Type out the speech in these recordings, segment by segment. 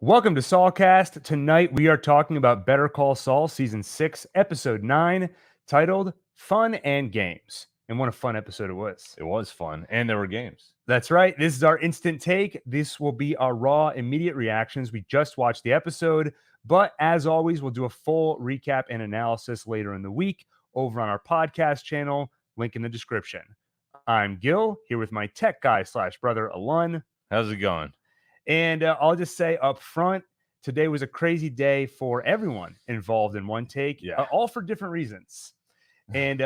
Welcome to Saulcast. Tonight we are talking about Better Call Saul, Season 6, Episode 9, titled Fun and Games. And what a fun episode it was. It was fun, and there were games. That's right. This is our instant take. This will be our raw, immediate reactions. We just watched the episode, but as always, we'll do a full recap and analysis later in the week over on our podcast channel, link in the description. I'm Gil, here with my tech guy / brother, Alon. How's it going? And I'll just say up front, today was a crazy day for everyone involved in One Take, all for different reasons. And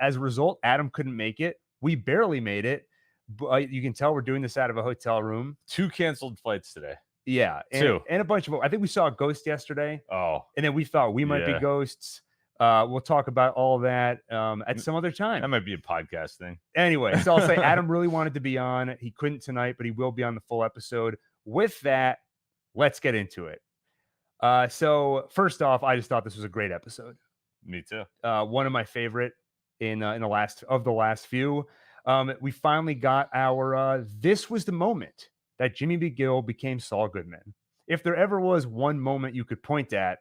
as a result, Adam couldn't make it. We barely made it. But you can tell we're doing this out of a hotel room. 2 canceled flights today. Yeah. And, 2. And a bunch of, I think we saw a ghost yesterday. Oh. And then we thought we might be ghosts. We'll talk about all that at some other time. That might be a podcast thing. Anyway, so I'll say Adam really wanted to be on. He couldn't tonight, but he will be on the full episode. With that, let's get into it. So first off, I just thought this was a great episode. Me too. One of my favorite in the last few. We finally got our this was the moment that Jimmy McGill became Saul Goodman. If there ever was one moment you could point at,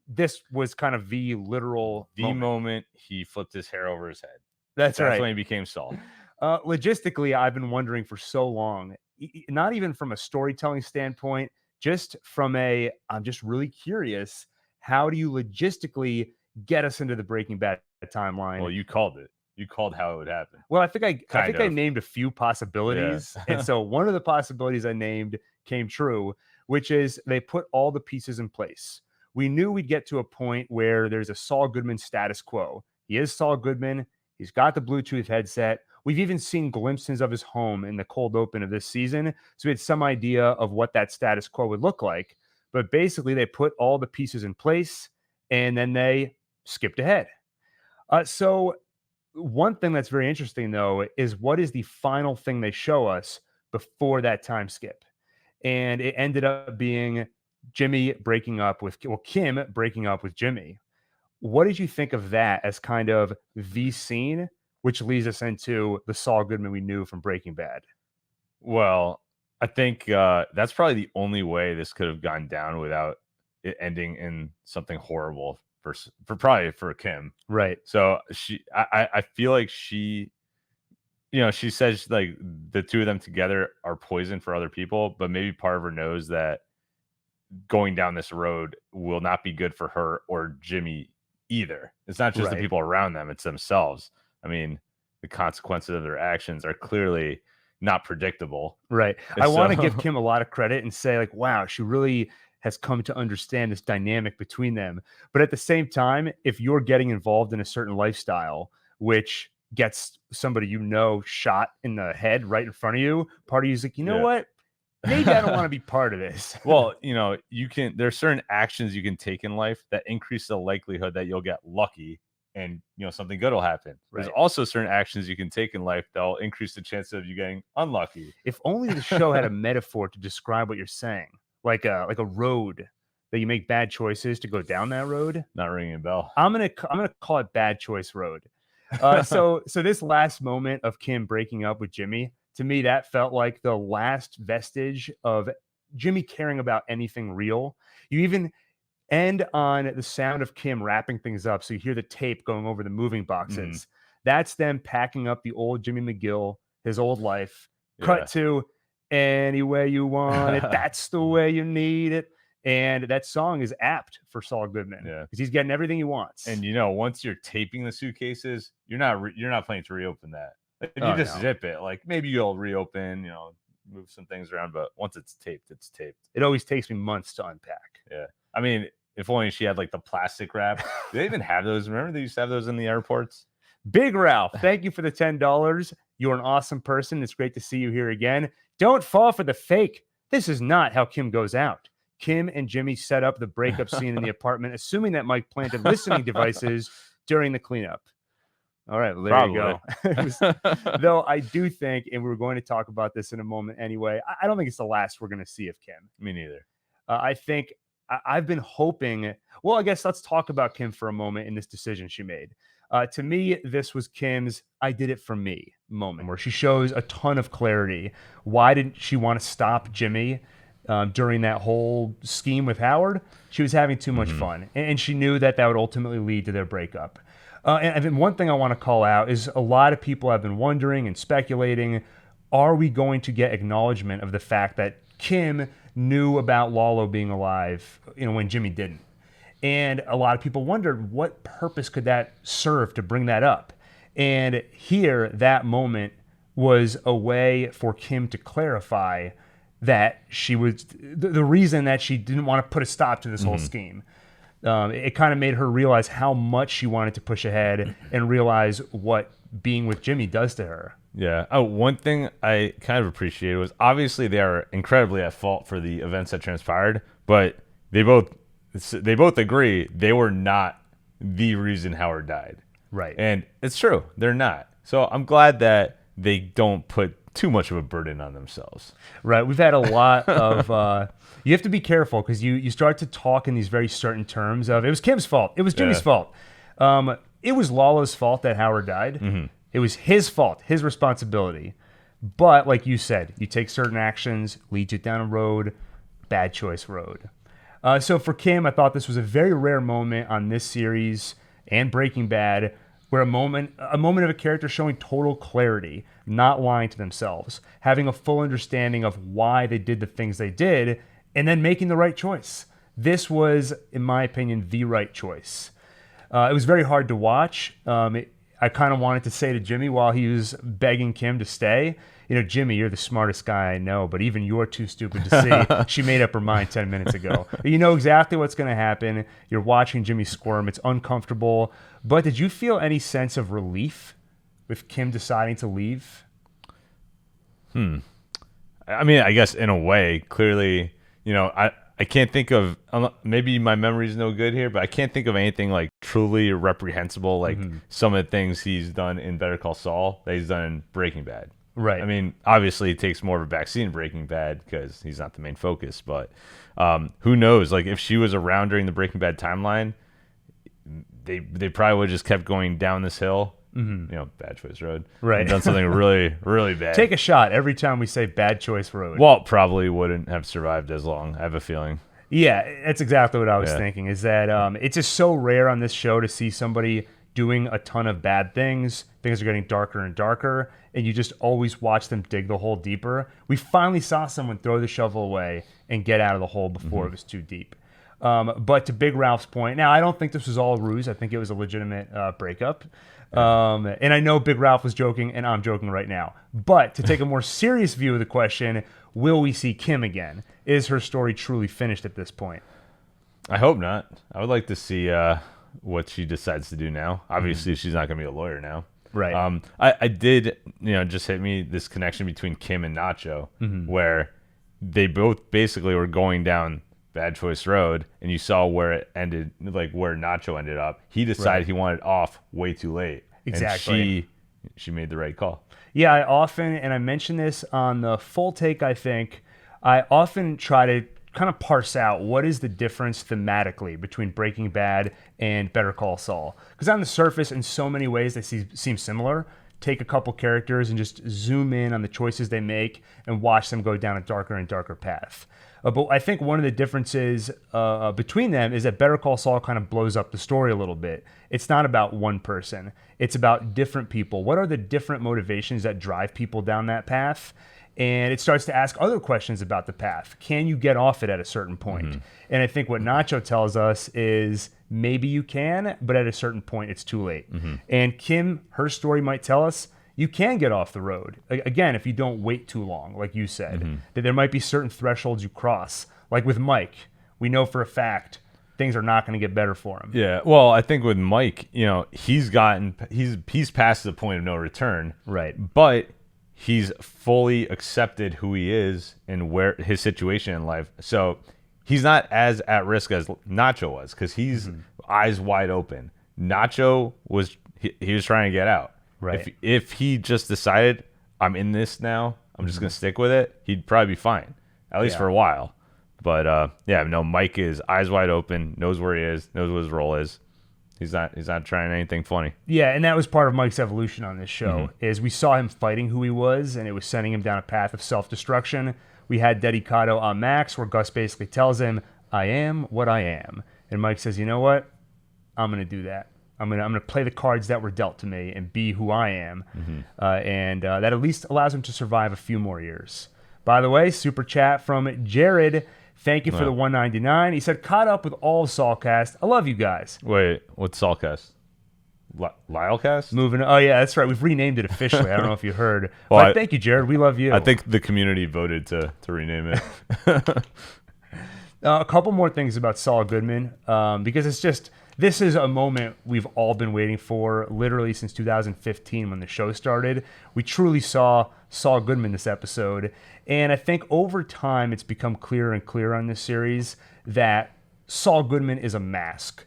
this was kind of the literal moment he flipped his hair over his head. That's right. When he became Saul. Logistically, I've been wondering for so long, not even from a storytelling standpoint, just from I'm just really curious. How do you logistically get us into the Breaking Bad timeline? Well, you called it. You called how it would happen. Well, I think I named a few possibilities. Yeah. And so one of the possibilities I named came true, which is they put all the pieces in place. We knew we'd get to a point where there's a Saul Goodman status quo. He is Saul Goodman. He's got the Bluetooth headset. We've even seen glimpses of his home in the cold open of this season. So we had some idea of what that status quo would look like. But basically, they put all the pieces in place, and then they skipped ahead. So one thing that's very interesting, though, is what is the final thing they show us before that time skip? And it ended up being Kim breaking up with Jimmy. What did you think of that as kind of the scene, which leads us into the Saul Goodman we knew from Breaking Bad? Well, I think that's probably the only way this could have gone down without it ending in something horrible for Kim. Right. So I feel like she says like the two of them together are poison for other people, but maybe part of her knows that going down this road will not be good for her or Jimmy either. It's not just the people around them, it's themselves. I mean, the consequences of their actions are clearly not predictable. Right. I want to give Kim a lot of credit and say, like, wow, she really has come to understand this dynamic between them. But at the same time, if you're getting involved in a certain lifestyle, which gets somebody shot in the head right in front of you, part of you is like, what? Maybe I don't want to be part of this. Well, there's certain actions you can take in life that increase the likelihood that you'll get lucky and something good will happen. Right. There's also certain actions you can take in life that'll increase the chance of you getting unlucky. If only the show had a metaphor to describe what you're saying, like a road that you make bad choices to go down that road. Not ringing a bell. I'm gonna call it Bad Choice Road. So this last moment of Kim breaking up with Jimmy, to me, that felt like the last vestige of Jimmy caring about anything real. You even end on the sound of Kim wrapping things up. So you hear the tape going over the moving boxes. That's them packing up the old Jimmy McGill, his old life. Cut to any way you want it. That's the way you need it. And that song is apt for Saul Goodman because he's getting everything he wants. And once you're taping the suitcases, you're not planning to reopen that. If you just zip it, like maybe you'll reopen, move some things around, but once it's taped, it's taped. It always takes me months to unpack. Yeah. I mean, if only she had like the plastic wrap. Do they even have those? Remember they used to have those in the airports? Big Ralph, thank you for the $10. You're an awesome person. It's great to see you here again. Don't fall for the fake. This is not how Kim goes out. Kim and Jimmy set up the breakup scene in the apartment, assuming that Mike planted listening devices during the cleanup. All right, well, there you go. Though I do think, and we're going to talk about this in a moment anyway, I don't think it's the last we're going to see of Kim. Me neither. I think I've been hoping, well, I guess let's talk about Kim for a moment in this decision she made. To me, this was Kim's I did it for me moment, where she shows a ton of clarity. Why didn't she want to stop Jimmy? during that whole scheme with Howard, she was having too much fun. And she knew that would ultimately lead to their breakup. And then one thing I want to call out is a lot of people have been wondering and speculating, are we going to get acknowledgement of the fact that Kim knew about Lalo being alive, when Jimmy didn't? And a lot of people wondered, what purpose could that serve to bring that up? And here, that moment was a way for Kim to clarify that she was the reason that she didn't want to put a stop to this whole scheme. It kind of made her realize how much she wanted to push ahead and realize what being with Jimmy does to her. Yeah. Oh, one thing I kind of appreciated was obviously they are incredibly at fault for the events that transpired, but they both agree they were not the reason Howard died. Right. And it's true. They're not. So I'm glad that they don't put too much of a burden on themselves. Right. We've had a lot of you have to be careful because you start to talk in these very certain terms of it was Kim's fault. It was Jimmy's fault. It was Lalo's fault that Howard died. It was his fault, his responsibility. But like you said, you take certain actions, leads you down a road, bad choice road. So for Kim, I thought this was a very rare moment on this series and Breaking Bad where a moment of a character showing total clarity, not lying to themselves, having a full understanding of why they did the things they did, and then making the right choice. This was, in my opinion, the right choice. It was very hard to watch. I kind of wanted to say to Jimmy while he was begging Kim to stay, Jimmy, you're the smartest guy I know, but even you're too stupid to see. She made up her mind 10 minutes ago. You know exactly what's going to happen. You're watching Jimmy squirm. It's uncomfortable. But did you feel any sense of relief with Kim deciding to leave? I mean, I guess in a way, clearly, I can't think of, maybe my memory's no good here, but I can't think of anything like truly reprehensible, like some of the things he's done in Better Call Saul that he's done in Breaking Bad. Right. I mean, obviously it takes more of a backseat in Breaking Bad because he's not the main focus, but who knows? Like if she was around during the Breaking Bad timeline, they probably would have just kept going down this hill. Bad choice road. Right. And done something really, really bad. Take a shot every time we say bad choice road. Walt probably wouldn't have survived as long, I have a feeling. Yeah, that's exactly what I was thinking, is that it's just so rare on this show to see somebody doing a ton of bad things. Things are getting darker and darker, and you just always watch them dig the hole deeper. We finally saw someone throw the shovel away and get out of the hole before it was too deep. But to Big Ralph's point, now I don't think this was all a ruse. I think it was a legitimate breakup. And I know Big Ralph was joking, and I'm joking right now. But to take a more serious view of the question, will we see Kim again? Is her story truly finished at this point? I hope not. I would like to see what she decides to do now. Obviously, she's not going to be a lawyer now. Right. I did, just hit me this connection between Kim and Nacho, where they both basically were going down bad choice road, and you saw where it ended, like where Nacho ended up. He decided he wanted off way too late. Exactly. And she made the right call. Yeah, I often, and I mentioned this on the Full Take, I think, I often try to kind of parse out what is the difference thematically between Breaking Bad and Better Call Saul. Because on the surface, in so many ways, they seem similar. Take a couple characters and just zoom in on the choices they make and watch them go down a darker and darker path. But I think one of the differences between them is that Better Call Saul kind of blows up the story a little bit. It's not about one person. It's about different people. What are the different motivations that drive people down that path? And it starts to ask other questions about the path. Can you get off it at a certain point? And I think what Nacho tells us is maybe you can, but at a certain point, it's too late. And Kim, her story might tell us you can get off the road. Again, if you don't wait too long, like you said, that there might be certain thresholds you cross. Like with Mike, we know for a fact things are not going to get better for him. Yeah. Well, I think with Mike, he's past the point of no return. Right. But he's fully accepted who he is and where his situation in life. So he's not as at risk as Nacho was because he's eyes wide open. Nacho was he was trying to get out. Right. If he just decided I'm in this now, I'm just gonna stick with it, he'd probably be fine, at least for a while. But Mike is eyes wide open, knows where he is, knows what his role is. He's not trying anything funny. Yeah, and that was part of Mike's evolution on this show, is we saw him fighting who he was, and it was sending him down a path of self-destruction. we had Dedicato on Max, where Gus basically tells him, I am what I am. And Mike says, you know what? I'm going to do that. I'm gonna play the cards that were dealt to me and be who I am. And that at least allows him to survive a few more years. By the way, super chat from Jared. Thank you for the $1.99. He said, caught up with all of Saulcast. I love you guys. Wait, what's Saulcast? Lylecast? Moving. Oh, yeah, that's right. We've renamed it officially. I don't know if you heard. Well, but thank you, Jared. We love you. I think the community voted to rename it. A couple more things about Saul Goodman, because it's just, this is a moment we've all been waiting for, literally since 2015 when the show started. We truly saw Saul Goodman this episode, and I think over time it's become clearer and clearer on this series that Saul Goodman is a mask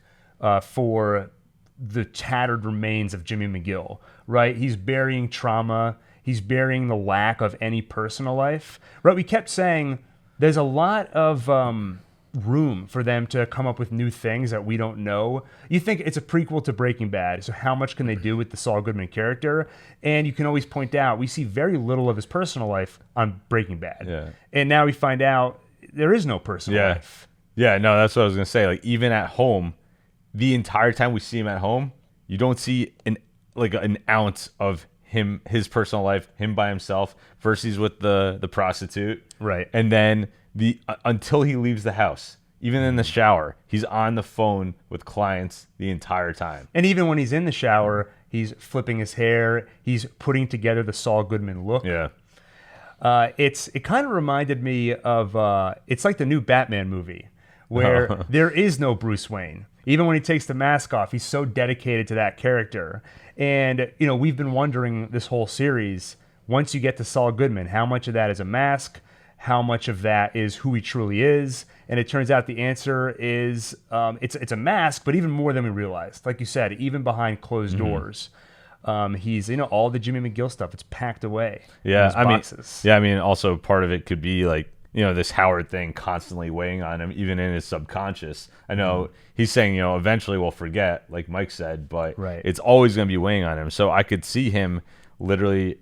for the tattered remains of Jimmy McGill, right? He's burying trauma. He's burying the lack of any personal life, right? We kept saying there's a lot of room for them to come up with new things that we don't know. You think it's a prequel to Breaking Bad, so how much can they do with the Saul Goodman character? And you can always point out, we see very little of his personal life on Breaking Bad. Yeah. And now we find out there is no personal life. Yeah, no, that's what I was going to say. Like, even at home, the entire time we see him at home, you don't see an ounce of his personal life, him by himself versus with the prostitute. Right. And then until he leaves the house, even in the shower, he's on the phone with clients the entire time. And even when he's in the shower, he's flipping his hair. He's putting together the Saul Goodman look. Yeah. It kind of reminded me of it's like the new Batman movie where there is no Bruce Wayne. Even when he takes the mask off, he's so dedicated to that character. And, you know, we've been wondering this whole series, once you get to Saul Goodman, how much of that is a mask? How much of that is who he truly is? And it turns out the answer is it's a mask, but even more than we realized. Like you said, even behind closed doors, he's, you know, all the Jimmy McGill stuff, it's packed away. Yeah, in his boxes. I mean, also part of it could be like, you know, this Howard thing constantly weighing on him, even in his subconscious. I know he's saying, you know, eventually we'll forget, like Mike said, but it's always going to be weighing on him. So I could see him literally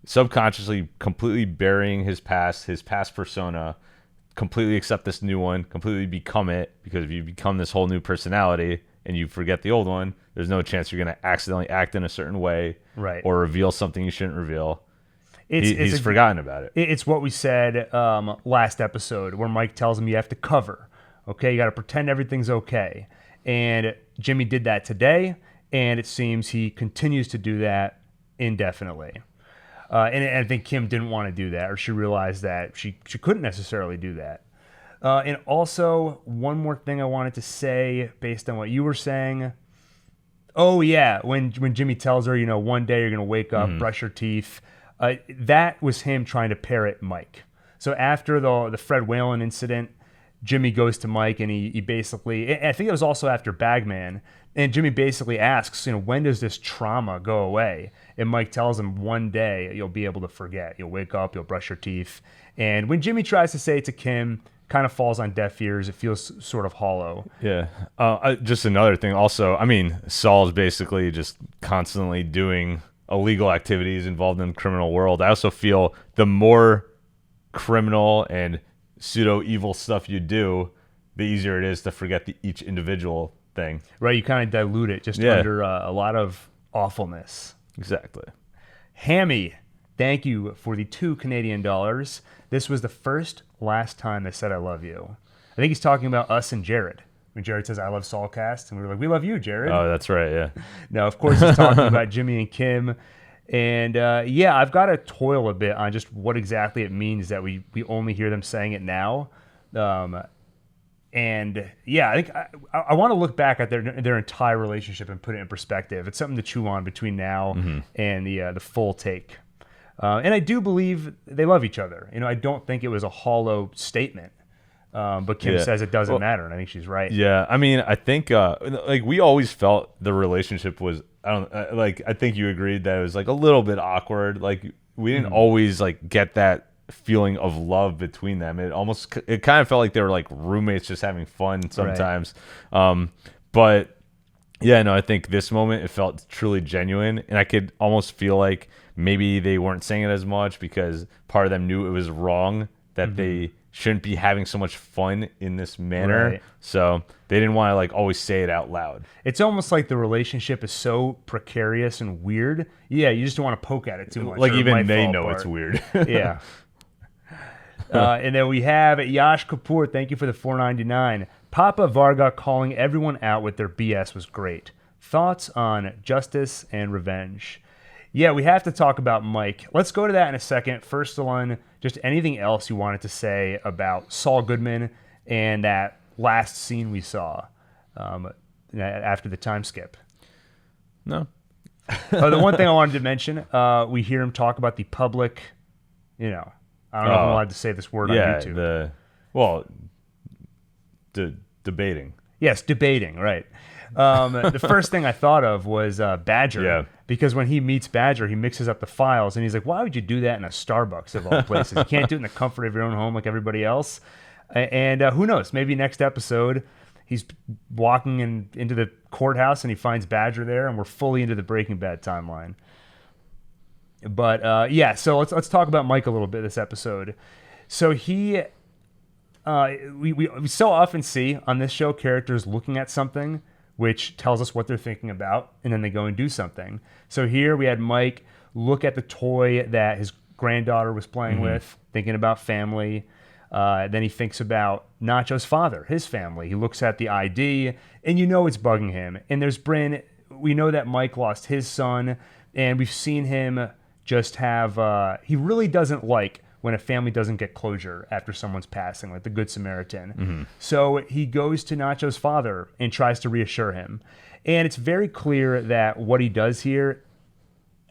subconsciously completely burying his past persona, completely accept this new one, completely become it, because if you become this whole new personality and you forget the old one, there's no chance you're going to accidentally act in a certain way, right, or reveal something you shouldn't reveal. He's forgotten about it. It's what we said last episode where Mike tells him you have to cover. Okay, you got to pretend everything's okay. And Jimmy did that today, and it seems he continues to do that indefinitely. And I think Kim didn't want to do that, or she realized that she couldn't necessarily do that. And also, one more thing I wanted to say based on what you were saying. Oh, yeah, when Jimmy tells her, you know, one day you're going to wake up, brush your teeth. That was him trying to parrot Mike. So after the Fred Whalen incident, Jimmy goes to Mike and he basically, I think it was also after Bagman, and Jimmy basically asks, you know, when does this trauma go away? And Mike tells him one day you'll be able to forget. You'll wake up, you'll brush your teeth. And when Jimmy tries to say it to Kim, kind of falls on deaf ears. It feels sort of hollow. Yeah. Just another thing also, I mean, Saul's basically just constantly doing illegal activities involved in the criminal world. I also feel the more criminal and pseudo evil stuff you do, the easier it is to forget each individual thing. Right, you kind of dilute it just under a lot of awfulness. Exactly. Hammy, thank you for the $2 Canadian. This was the last time I said I love you. I think he's talking about us and Jared. When Jared says, I love Saulcast, and we were like, we love you, Jared. Oh, that's right, yeah. No, of course he's talking about Jimmy and Kim. And yeah, I've got to toil a bit on just what exactly it means that we only hear them saying it now. And yeah, I think I want to look back at their entire relationship and put it in perspective. It's something to chew on between now and the full take. And I do believe they love each other. You know, I don't think it was a hollow statement. But Kim says it doesn't matter, and I think she's right. Yeah, I mean, I think like we always felt the relationship was, I think you agreed that it was like a little bit awkward. Like we didn't always like get that feeling of love between them. It kind of felt like they were like roommates just having fun sometimes. Right. But yeah, no, I think this moment it felt truly genuine, and I could almost feel like maybe they weren't saying it as much because part of them knew it was wrong that they shouldn't be having so much fun in this manner. Right. So they didn't want to like always say it out loud. It's almost like the relationship is so precarious and weird. Yeah, you just don't want to poke at it too much. Like or it even might they fall know apart. it's weird. Yeah. And then we have Yash Kapoor. Thank you for the $4.99. Papa Varga calling everyone out with their BS was great. Thoughts on justice and revenge? Yeah, we have to talk about Mike. Let's go to that in a second. First one, just anything else you wanted to say about Saul Goodman and that last scene we saw after the time skip. No. The one thing I wanted to mention, we hear him talk about the public, I don't know if I'm allowed to say this word on YouTube. Debating. Yes, debating, right. The first thing I thought of was Badger, because when he meets Badger, he mixes up the files, and he's like, why would you do that in a Starbucks of all places? You can't do it in the comfort of your own home like everybody else. And who knows, maybe next episode, he's walking into the courthouse, and he finds Badger there, and we're fully into the Breaking Bad timeline. But, so let's talk about Mike a little bit this episode. So we so often see on this show characters looking at something which tells us what they're thinking about, and then they go and do something. So here we had Mike look at the toy that his granddaughter was playing with, thinking about family. Then he thinks about Nacho's father, his family. He looks at the ID, and it's bugging him. And there's Bryn. We know that Mike lost his son, and we've seen him just have... he really doesn't like when a family doesn't get closure after someone's passing, like the Good Samaritan. So he goes to Nacho's father and tries to reassure him. And it's very clear that what he does here,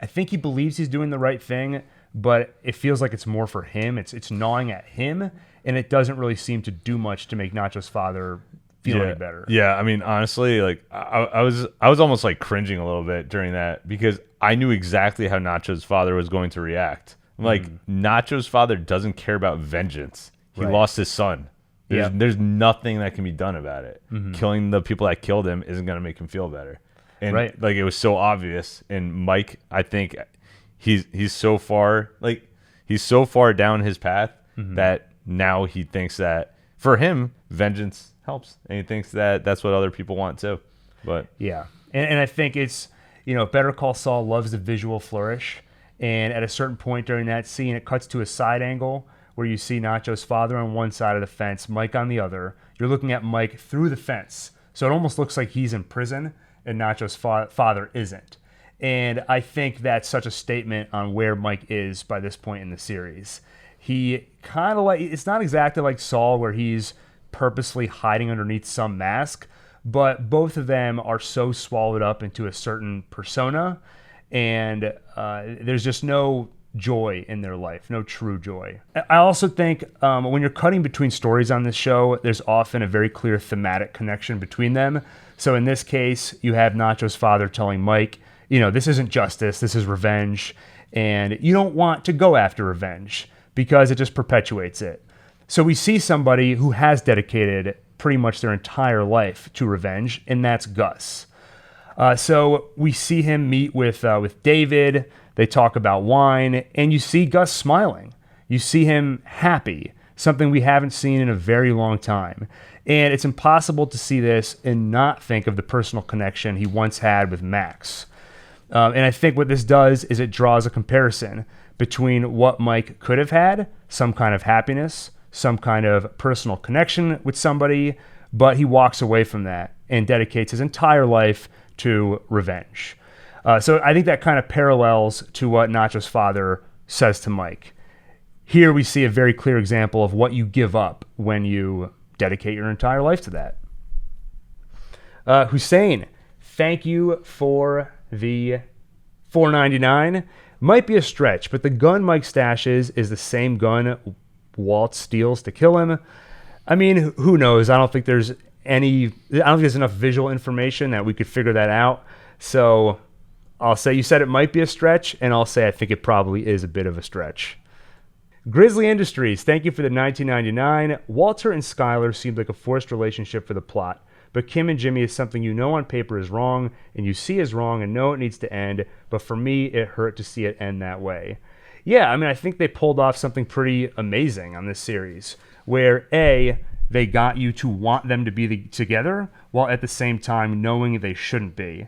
I think he believes he's doing the right thing, but it feels like it's more for him. It's gnawing at him, and it doesn't really seem to do much to make Nacho's father feel any better. Yeah, I mean, honestly, like I was almost like cringing a little bit during that, because I knew exactly how Nacho's father was going to react. Like, Nacho's father doesn't care about vengeance. He lost his son. There's nothing that can be done about it. Killing the people that killed him isn't going to make him feel better. And like, it was so obvious. And Mike, I think he's so far down his path that now he thinks that for him, vengeance helps. And he thinks that that's what other people want too. But yeah. And I think it's, Better Call Saul loves the visual flourish. And at a certain point during that scene, it cuts to a side angle where you see Nacho's father on one side of the fence, Mike on the other. You're looking at Mike through the fence. So it almost looks like he's in prison and Nacho's father isn't. And I think that's such a statement on where Mike is by this point in the series. He kind of it's not exactly like Saul where he's purposely hiding underneath some mask, but both of them are so swallowed up into a certain persona, and there's just no joy in their life, no true joy. I also think when you're cutting between stories on this show, there's often a very clear thematic connection between them. So in this case, you have Nacho's father telling Mike, this isn't justice, this is revenge, and you don't want to go after revenge because it just perpetuates it. So we see somebody who has dedicated pretty much their entire life to revenge, and that's Gus. So we see him meet with David. They talk about wine, and you see Gus smiling. You see him happy, something we haven't seen in a very long time. And it's impossible to see this and not think of the personal connection he once had with Max. And I think what this does is it draws a comparison between what Mike could have had, some kind of happiness, some kind of personal connection with somebody, but he walks away from that and dedicates his entire life to revenge. So I think that kind of parallels to what Nacho's father says to Mike. Here we see a very clear example of what you give up when you dedicate your entire life to that. Hussein, thank you for the $4.99. Might be a stretch, but the gun Mike stashes is the same gun Walt steals to kill him. I mean, who knows? I don't think there's enough visual information that we could figure that out. So I'll say you said it might be a stretch, and I'll say I think it probably is a bit of a stretch. Grizzly Industries, thank you for the $19.99. Walter and Skylar seemed like a forced relationship for the plot, but Kim and Jimmy is something you know on paper is wrong, and you see is wrong and know it needs to end, but for me, it hurt to see it end that way. Yeah, I mean, I think they pulled off something pretty amazing on this series where they got you to want them to be together while at the same time knowing they shouldn't be.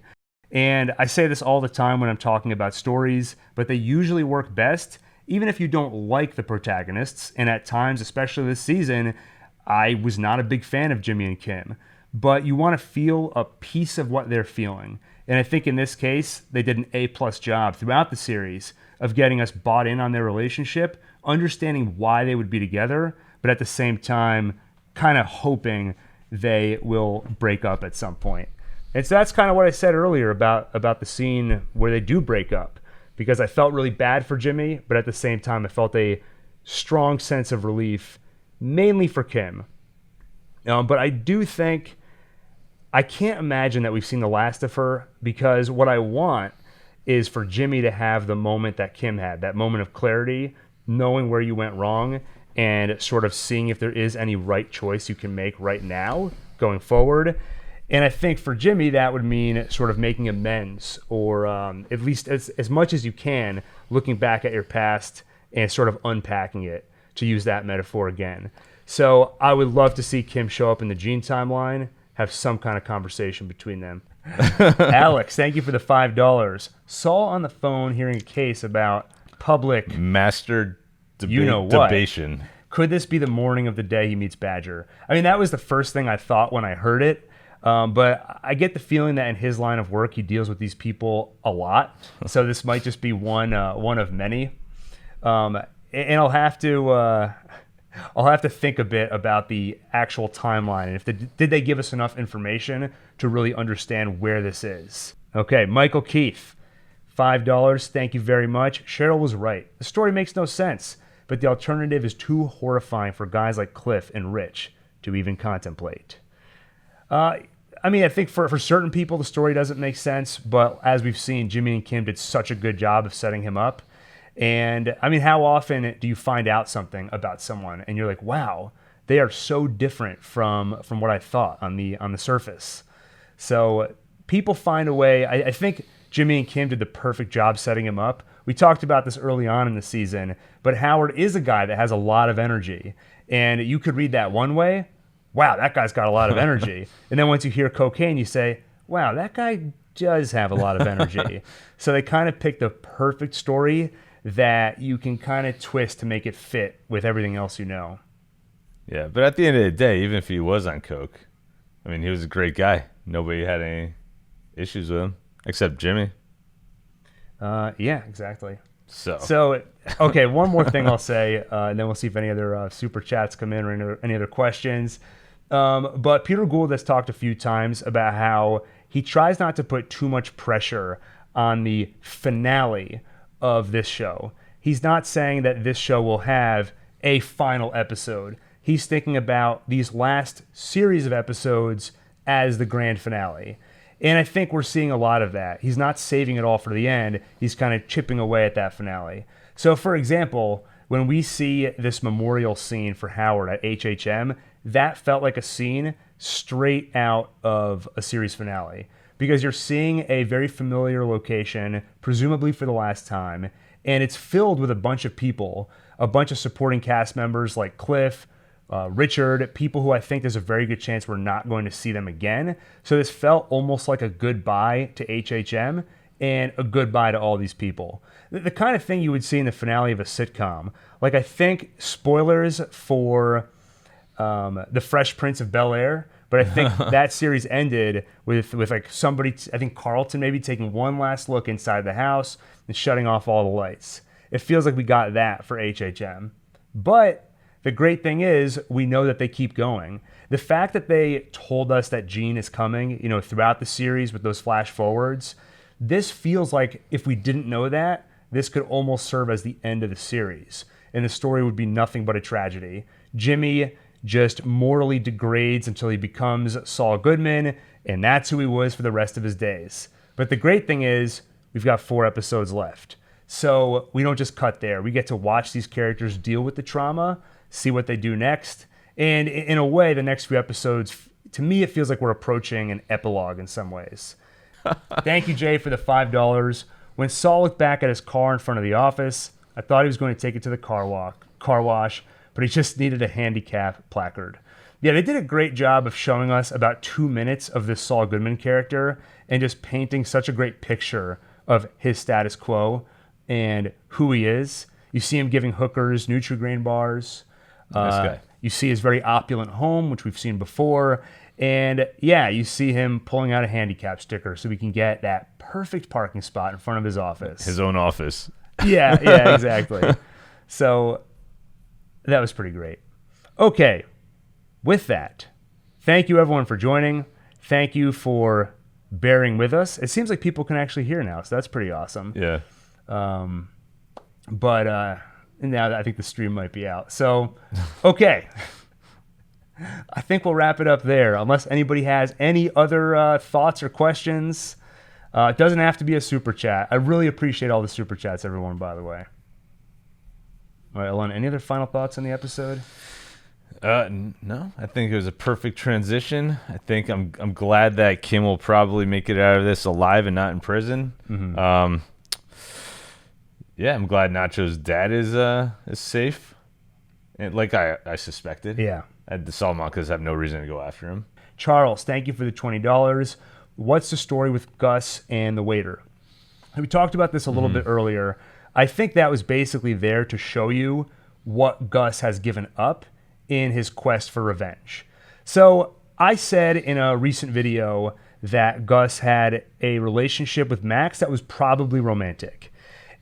And I say this all the time when I'm talking about stories, but they usually work best even if you don't like the protagonists. And at times, especially this season, I was not a big fan of Jimmy and Kim, but you want to feel a piece of what they're feeling. And I think in this case, they did an A-plus job throughout the series of getting us bought in on their relationship, understanding why they would be together, but at the same time, kind of hoping they will break up at some point. And so that's kind of what I said earlier about the scene where they do break up, because I felt really bad for Jimmy, but at the same time, I felt a strong sense of relief, mainly for Kim. But I do think, I can't imagine that we've seen the last of her, because what I want is for Jimmy to have the moment that Kim had, that moment of clarity, knowing where you went wrong, and sort of seeing if there is any right choice you can make right now going forward. And I think for Jimmy, that would mean sort of making amends, or at least as much as you can, looking back at your past and sort of unpacking it, to use that metaphor again. So I would love to see Kim show up in the Gene timeline, have some kind of conversation between them. Alex, thank you for the $5. Saul on the phone hearing a case about public master debation. Could this be the morning of the day he meets Badger? I mean, that was the first thing I thought when I heard it. But I get the feeling that in his line of work, he deals with these people a lot. So this might just be one of many. And I'll have to think a bit about the actual timeline, and did they give us enough information to really understand where this is. Okay, Michael Keith, $5. Thank you very much. Cheryl was right. The story makes no sense, but the alternative is too horrifying for guys like Cliff and Rich to even contemplate. I mean, I think for certain people, the story doesn't make sense, but as we've seen, Jimmy and Kim did such a good job of setting him up. And I mean, how often do you find out something about someone and you're like, wow, they are so different from what I thought on the surface. So people find a way. I think Jimmy and Kim did the perfect job setting him up. We talked about this early on in the season, but Howard is a guy that has a lot of energy. And you could read that one way. Wow, that guy's got a lot of energy. And then once you hear cocaine, you say, wow, that guy does have a lot of energy. So they kind of picked the perfect story that you can kind of twist to make it fit with everything else you know. Yeah, but at the end of the day, even if he was on coke, I mean, he was a great guy. Nobody had any issues with him, except Jimmy. Yeah, exactly. So okay, one more thing I'll say, and then we'll see if any other super chats come in or any other questions. But Peter Gould has talked a few times about how he tries not to put too much pressure on the finale of this show. He's not saying that this show will have a final episode. He's thinking about these last series of episodes as the grand finale. And I think we're seeing a lot of that. He's not saving it all for the end. He's kind of chipping away at that finale. So, for example, when we see this memorial scene for Howard at HHM, that felt like a scene straight out of a series finale, because you're seeing a very familiar location, presumably for the last time, and it's filled with a bunch of people, a bunch of supporting cast members like Cliff, Richard, people who I think there's a very good chance we're not going to see them again. So this felt almost like a goodbye to HHM and a goodbye to all these people. The kind of thing you would see in the finale of a sitcom. Like, I think, spoilers for The Fresh Prince of Bel-Air, but I think that series ended with like somebody, I think Carlton maybe taking one last look inside the house and shutting off all the lights. It feels like we got that for HHM. But the great thing is, we know that they keep going. The fact that they told us that Gene is coming, throughout the series with those flash forwards, this feels like if we didn't know that, this could almost serve as the end of the series, and the story would be nothing but a tragedy. Jimmy just morally degrades until he becomes Saul Goodman, and that's who he was for the rest of his days. But the great thing is, we've got 4 episodes left. So we don't just cut there. We get to watch these characters deal with the trauma, see what they do next. And in a way, the next few episodes, to me, it feels like we're approaching an epilogue in some ways. Thank you, Jay, for the $5. When Saul looked back at his car in front of the office, I thought he was going to take it to the car wash, but he just needed a handicap placard. Yeah, they did a great job of showing us about 2 minutes of this Saul Goodman character and just painting such a great picture of his status quo and who he is. You see him giving hookers Nutri-Grain bars. Nice guy. You see his very opulent home, which we've seen before. And yeah, you see him pulling out a handicap sticker so we can get that perfect parking spot in front of his office. His own office. Yeah, exactly. So that was pretty great. Okay, with that, thank you everyone for joining. Thank you for bearing with us. It seems like people can actually hear now, so that's pretty awesome. Yeah. But now I think the stream might be out. So, okay. I think we'll wrap it up there, unless anybody has any other thoughts or questions. It doesn't have to be a super chat. I really appreciate all the super chats, everyone, by the way. All right, Alon, any other final thoughts on the episode? No, I think it was a perfect transition. I think I'm glad that Kim will probably make it out of this alive and not in prison. Mm-hmm. Yeah, I'm glad Nacho's dad is safe, and like I suspected. Yeah. The Salamancas have no reason to go after him. Charles, thank you for the $20. What's the story with Gus and the waiter? We talked about this a little bit earlier. I think that was basically there to show you what Gus has given up in his quest for revenge. So I said in a recent video that Gus had a relationship with Max that was probably romantic.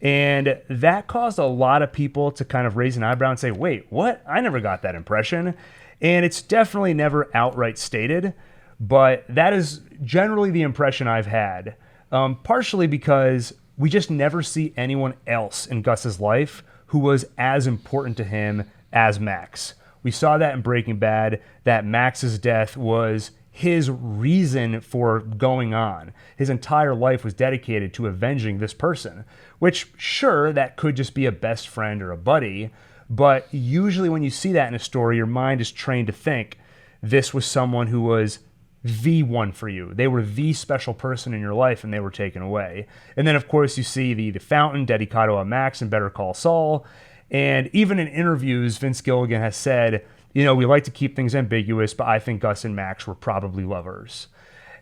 And that caused a lot of people to kind of raise an eyebrow and say, wait, what? I never got that impression. And it's definitely never outright stated, but that is generally the impression I've had, partially because we just never see anyone else in Gus's life who was as important to him as Max. We saw that in Breaking Bad, that Max's death was his reason for going on. His entire life was dedicated to avenging this person, which, sure, that could just be a best friend or a buddy, but usually when you see that in a story, your mind is trained to think this was someone who was the one for you. They were the special person in your life, and they were taken away. And then, of course, you see the fountain, Dedicado a Max, and Better Call Saul. And even in interviews, Vince Gilligan has said, we like to keep things ambiguous, but I think Gus and Max were probably lovers.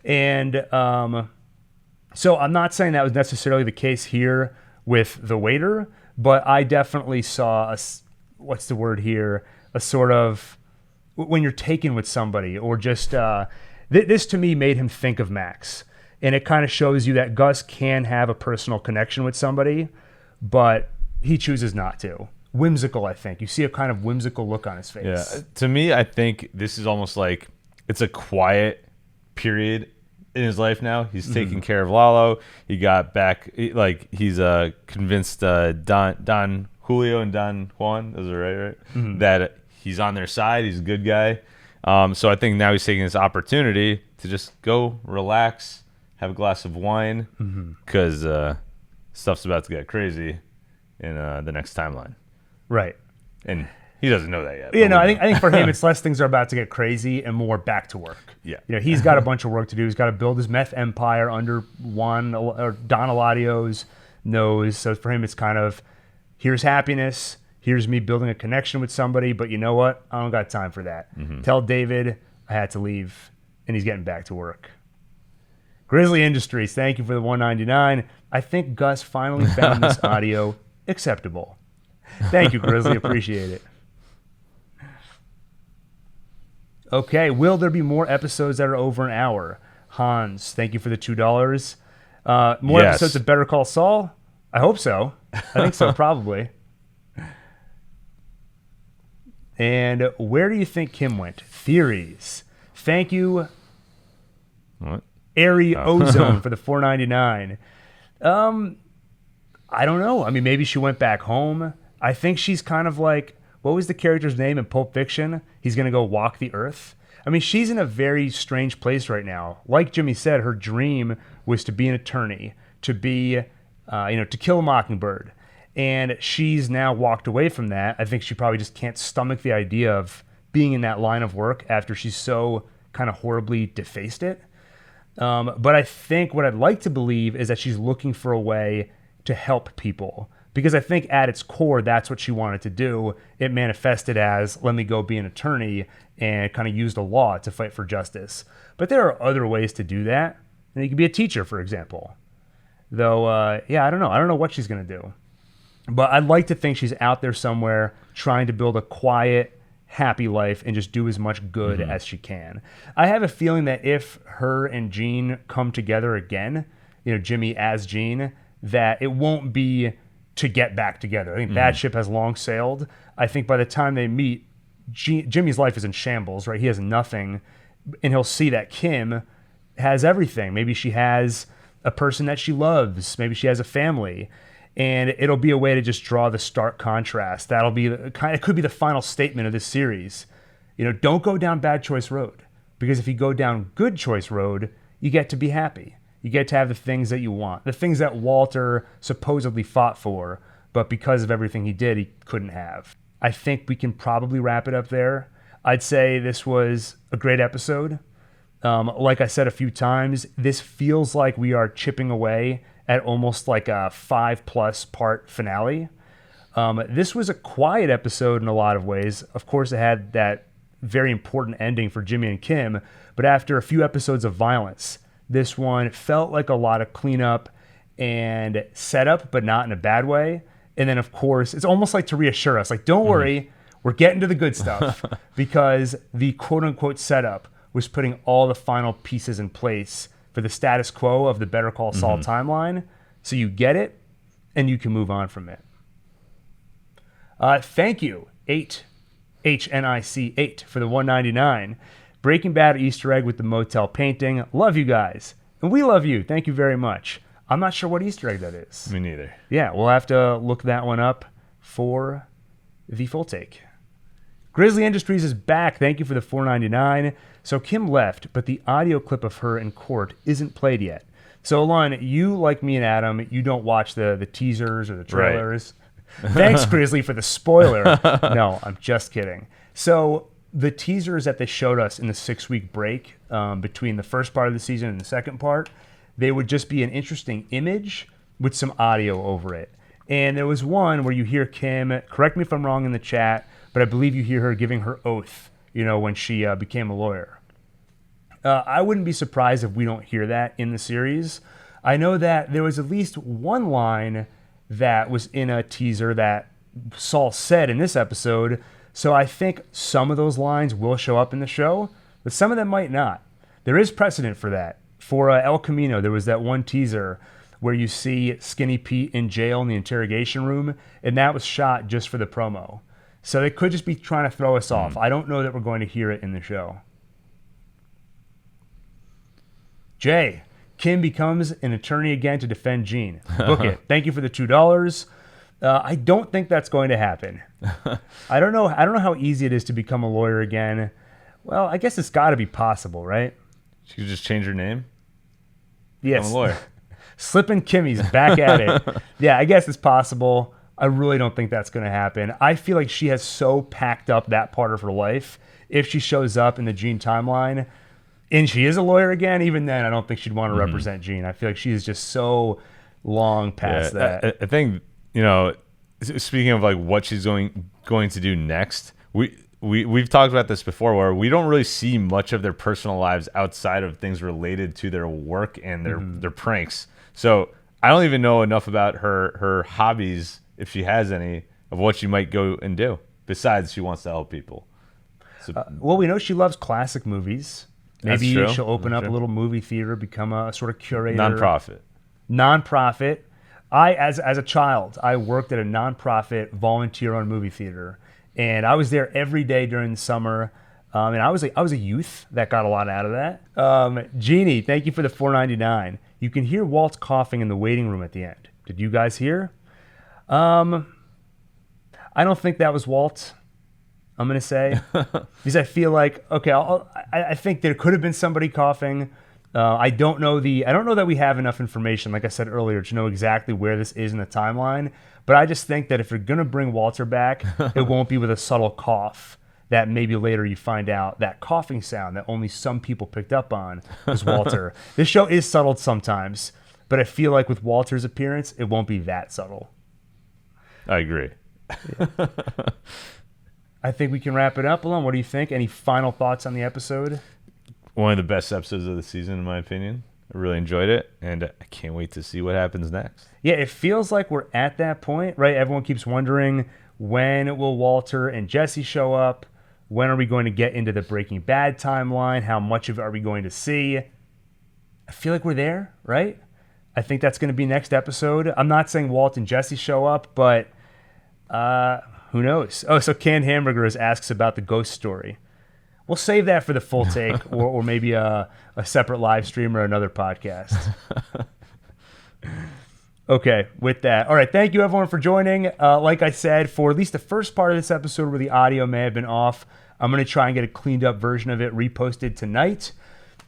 And so I'm not saying that was necessarily the case here with the waiter, but I definitely saw what's the word here? A sort of, when you're taken with somebody, or just, this to me made him think of Max. And it kind of shows you that Gus can have a personal connection with somebody, but he chooses not to. Whimsical, I think. You see a kind of whimsical look on his face. Yeah. To me, I think this is almost like it's a quiet period in his life now. He's taking care of Lalo. He got back, he's convinced Don Julio and Don Juan, those are right? Mm-hmm. That he's on their side. He's a good guy. So I think now he's taking this opportunity to just go relax, have a glass of wine, because stuff's about to get crazy in the next timeline. Right. And he doesn't know that yet. Yeah, I think for him, it's less things are about to get crazy and more back to work. Yeah. He's got a bunch of work to do. He's got to build his meth empire under Don Eladio's nose. So for him, it's kind of, here's happiness. Here's me building a connection with somebody. But you know what? I don't got time for that. Mm-hmm. Tell David I had to leave, and he's getting back to work. Grizzly Industries, thank you for the $1.99. I think Gus finally found this audio acceptable. Thank you, Grizzly. Appreciate it. Okay, will there be more episodes that are over an hour? Hans, thank you for the $2. More episodes of Better Call Saul? I hope so. I think so, probably. And where do you think Kim went? Theories. Thank you, What? Airy Ozone, for the $4.99. I don't know. I mean, maybe she went back home. I think she's kind of like, what was the character's name in Pulp Fiction? He's going to go walk the earth. I mean, she's in a very strange place right now. Like Jimmy said, her dream was to be an attorney, to be, to kill a mockingbird. And she's now walked away from that. I think she probably just can't stomach the idea of being in that line of work after she's so kind of horribly defaced it. But I think what I'd like to believe is that she's looking for a way to help people, because I think at its core, that's what she wanted to do. It manifested as, let me go be an attorney and kind of use the law to fight for justice. But there are other ways to do that. And you could be a teacher, for example. Though, I don't know. I don't know what she's going to do. But I'd like to think she's out there somewhere trying to build a quiet, happy life and just do as much good as she can. I have a feeling that if her and Gene come together again, Jimmy as Gene, that it won't be to get back together. I think that ship has long sailed. I think by the time they meet, Jimmy's life is in shambles, right? He has nothing, and he'll see that Kim has everything. Maybe she has a person that she loves. Maybe she has a family, and it'll be a way to just draw the stark contrast. That'll be it could be the final statement of this series. Don't go down bad choice road, because if you go down good choice road, you get to be happy. You get to have the things that you want, the things that Walter supposedly fought for, but because of everything he did, he couldn't have. I think we can probably wrap it up there. I'd say this was a great episode. Like I said a few times, this feels like we are chipping away at almost like a 5+ part finale. This was a quiet episode in a lot of ways. Of course, it had that very important ending for Jimmy and Kim, but after a few episodes of violence, this one felt like a lot of cleanup and setup, but not in a bad way. And then, of course, it's almost like to reassure us, like, don't worry, we're getting to the good stuff, because the quote-unquote setup was putting all the final pieces in place for the status quo of the Better Call Saul timeline, so you get it, and you can move on from it. Thank you, HNIC8, for the $1.99. Breaking Bad Easter egg with the motel painting. Love you guys. And we love you. Thank you very much. I'm not sure what Easter egg that is. Me neither. Yeah, we'll have to look that one up for the full take. Grizzly Industries is back. Thank you for the $4.99. So Kim left, but the audio clip of her in court isn't played yet. So Alon, you, like me and Adam, you don't watch the teasers or the trailers. Right. Thanks, Grizzly, for the spoiler. No, I'm just kidding. So the teasers that they showed us in the 6-week break between the first part of the season and the second part, they would just be an interesting image with some audio over it. And there was one where you hear Kim, correct me if I'm wrong in the chat, but I believe you hear her giving her oath, when she became a lawyer. I wouldn't be surprised if we don't hear that in the series. I know that there was at least one line that was in a teaser that Saul said in this episode, so I think some of those lines will show up in the show, but some of them might not. There is precedent for that. For El Camino, there was that one teaser where you see Skinny Pete in jail in the interrogation room, and that was shot just for the promo. So they could just be trying to throw us off. I don't know that we're going to hear it in the show. Jay, Kim becomes an attorney again to defend Gene. Book it. Thank you for the $2. I don't think that's going to happen. I don't know how easy it is to become a lawyer again. Well, I guess it's got to be possible, right? She could just change her name? Yes. I'm a lawyer. Slippin' Kimmy's back at it. Yeah, I guess it's possible. I really don't think that's going to happen. I feel like she has so packed up that part of her life. If she shows up in the Gene timeline and she is a lawyer again, even then, I don't think she'd want to represent Gene. I feel like she is just so long past that. I think, speaking of like what she's going to do next, we've talked about this before, where we don't really see much of their personal lives outside of things related to their work and their pranks. So I don't even know enough about her hobbies, if she has any, of what she might go and do, besides she wants to help people. So, well, we know she loves classic movies. Maybe that's true. She'll open up a little movie theater, become a sort of curator. Nonprofit. As a child, I worked at a nonprofit volunteer-run movie theater, and I was there every day during the summer. And I was a youth that got a lot out of that. Jeannie, thank you for the $4.99. You can hear Walt's coughing in the waiting room at the end. Did you guys hear? I don't think that was Walt, I'm going to say. Because I feel like, okay, I think there could have been somebody coughing. I don't know that we have enough information, like I said earlier, to know exactly where this is in the timeline. But I just think that if you're going to bring Walter back, it won't be with a subtle cough that maybe later you find out that coughing sound that only some people picked up on was Walter. This show is subtle sometimes, but I feel like with Walter's appearance, it won't be that subtle. I agree. I think we can wrap it up. Alon, what do you think? Any final thoughts on the episode? One of the best episodes of the season, in my opinion. I really enjoyed it, and I can't wait to see what happens next. Yeah, it feels like we're at that point, right? Everyone keeps wondering, when will Walter and Jesse show up? When are we going to get into the Breaking Bad timeline? How much of it are we going to see? I feel like we're there, right? I think that's going to be next episode. I'm not saying Walt and Jesse show up, but who knows? Oh, so Canned Hamburgers asks about the ghost story. We'll save that for the full take or maybe a separate live stream or another podcast. Okay, with that. All right, thank you everyone for joining. Like I said, for at least the first part of this episode where the audio may have been off, I'm going to try and get a cleaned up version of it reposted tonight.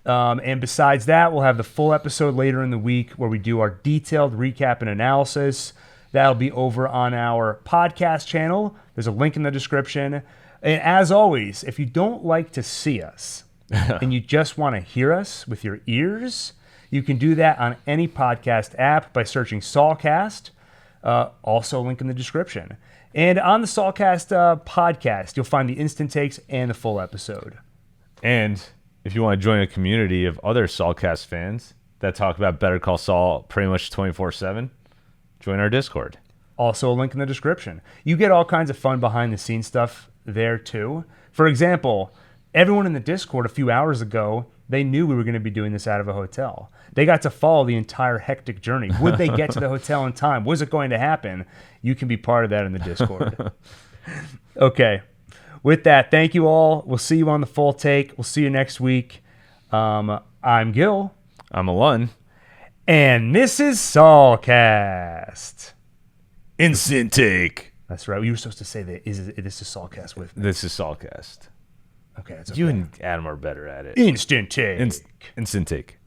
And besides that, we'll have the full episode later in the week where we do our detailed recap and analysis. That'll be over on our podcast channel. There's a link in the description. And as always, if you don't like to see us and you just want to hear us with your ears, you can do that on any podcast app by searching Saulcast. Also, a link in the description. And on the Saulcast podcast, you'll find the instant takes and the full episode. And if you want to join a community of other Saulcast fans that talk about Better Call Saul pretty much 24/7, join our Discord. Also, a link in the description. You get all kinds of fun behind-the-scenes stuff there, too. For example, everyone in the Discord a few hours ago, they knew we were going to be doing this out of a hotel. They got to follow the entire hectic journey. Would they get to the hotel in time? Was it going to happen? You can be part of that in the Discord. Okay. With that, thank you all. We'll see you on the full take. We'll see you next week. I'm Gil. I'm Alon. And this is Saulcast. Instant take. That's right. You were supposed to say that. This is Saulcast with me. This is Saulcast. Okay, that's okay. You and Adam are better at it. Instant take. Instant take.